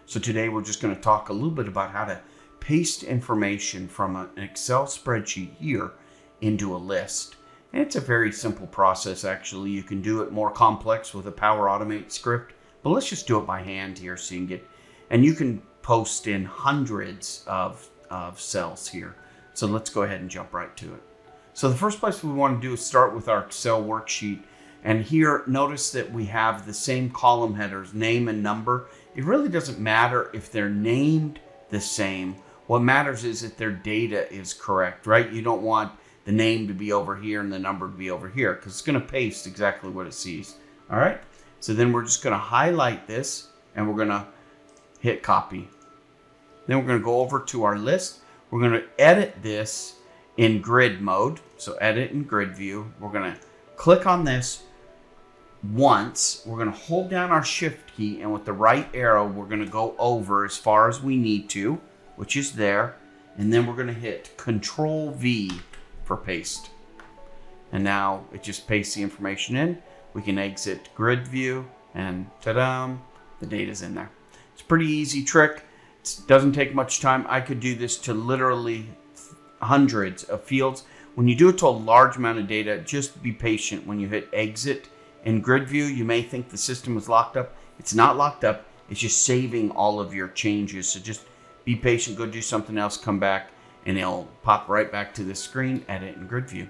So today we're just going to talk a little bit about how to paste information from an Excel spreadsheet here into a list. And it's a very simple process actually. You can do it more complex with a Power Automate script, but let's just do it by hand here so you can get, and you can post in hundreds of cells here. So let's go ahead and jump right to it. So the first place we want to do is start with our Excel worksheet. And here, notice that we have the same column headers, name and number. It really doesn't matter if they're named the same. What matters is that their data is correct, right? You don't want the name to be over here and the number to be over here because it's going to paste exactly what it sees. All right. So then we're just going to highlight this and we're going to hit copy. Then we're going to go over to our list. We're going to edit this in grid mode. So edit in grid view. We're going to click on this once. We're going to hold down our shift key and with the right arrow, we're going to go over as far as we need to, which is there. And then we're going to hit Control V for paste. And now it just pastes the information in. We can exit grid view and ta-da, the data's in there. It's a pretty easy trick. It doesn't take much time. I could do this to literally hundreds of fields. When you do it to a large amount of data, just be patient. When you hit exit in grid view, you may think the system is locked up. It's not locked up. It's just saving all of your changes. So just be patient, go do something else, come back, and it'll pop right back to the screen, edit in grid view.